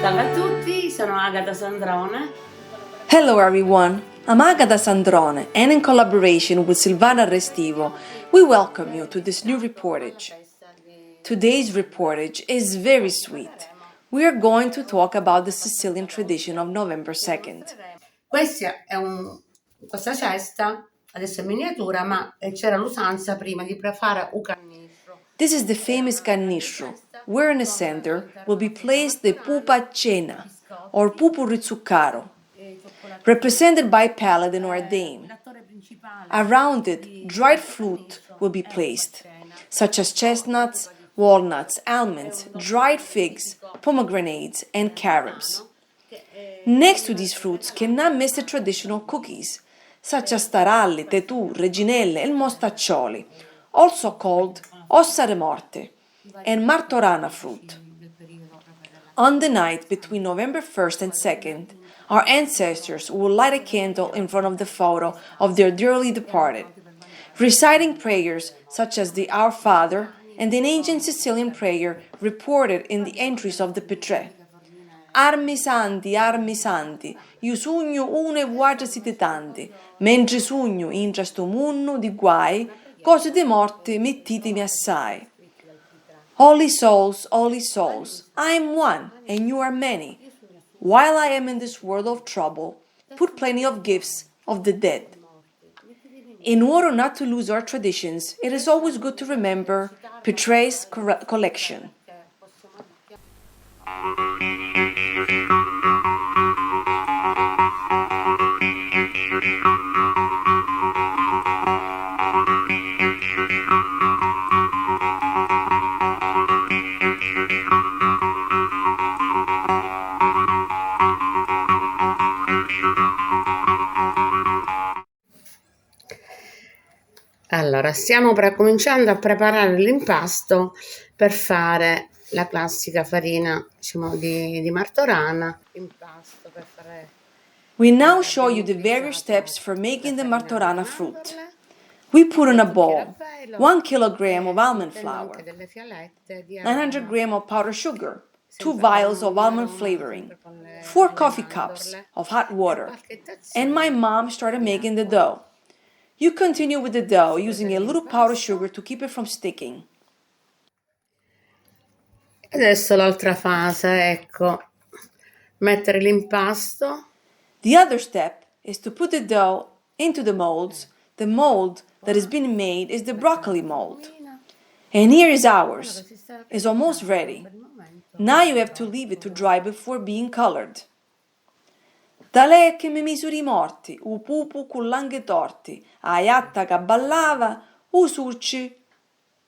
Salve a tutti, sono Agata Sandrone. Hello everyone, I'm Agata Sandrone and in collaboration with Silvana Restivo, we welcome you to this new reportage. Today's reportage is very sweet. We are going to talk about the Sicilian tradition of November 2nd. Questa cesta adesso è miniatura, ma c'era l'usanza prima di fare un cannistro. This is the famous cannistro, where in the center will be placed the pupa cena, or pupu rizzuccaro, represented by paladin or a dame. Around it, dried fruit will be placed, such as chestnuts, walnuts, almonds, dried figs, pomegranates, and carobs. Next to these fruits cannot miss the traditional cookies, such as taralli, tetù, reginelle, and mostaccioli, also called ossa de morte, and martorana fruit. On the night between November 1st and 2nd, our ancestors will light a candle in front of the photo of their dearly departed, reciting prayers such as the Our Father and an ancient Sicilian prayer reported in the entries of the Petre. Armi santi, io sogno uno e vuoi siete tanti, mentre sogno in questo mondo di guai, cose di morte mettitemi assai. Holy souls, I am one and you are many. While I am in this world of trouble, put plenty of gifts of the dead. In order not to lose our traditions, it is always good to remember Petre's collection. Allora, stiamo cominciando a preparare l'impasto per fare la classica farina, diciamo, di martorana. Impasto per fare. We now show you the various steps for making the martorana fruit. We put in a bowl 1 kilogram of almond flour, 900 grams of powdered sugar, 2 vials of almond flavoring, 4 coffee cups of hot water, and my mom started making the dough. You continue with the dough using a little powdered sugar to keep it from sticking. Adesso l'altra fase, ecco, mettere l'impasto. The other step is to put the dough into the molds. The mold that is being made is the broccoli mold. And here is ours. It's almost ready. Now you have to leave it to dry before being colored. Da lei che mi misuri morti, u pupu con langhe torti, a iatta che ballava, u succi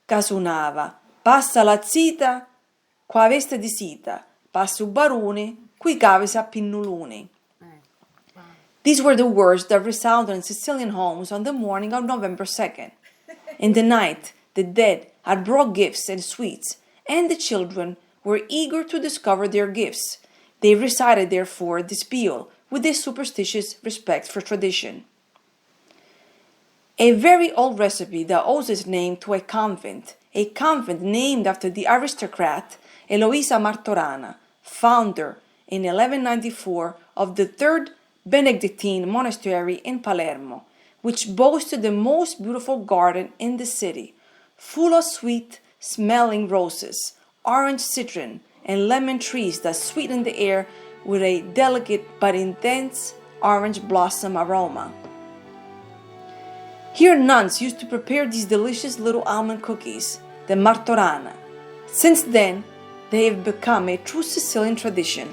che suonava, passa la zita, qua veste di sita, passa u barone, qui cavese a pinnuluni. These were the words that resounded in Sicilian homes on the morning of November 2nd. In the night, the dead had brought gifts and sweets, and the children were eager to discover their gifts. They recited, therefore, this peal with a superstitious respect for tradition. A very old recipe that owes its name to a convent named after the aristocrat Eloisa Martorana, founder in 1194 of the Third Benedictine monastery in Palermo, which boasted the most beautiful garden in the city, full of sweet-smelling roses, orange citron, and lemon trees that sweeten the air with a delicate but intense orange blossom aroma. Here nuns used to prepare these delicious little almond cookies, the martorana. Since then, they have become a true Sicilian tradition.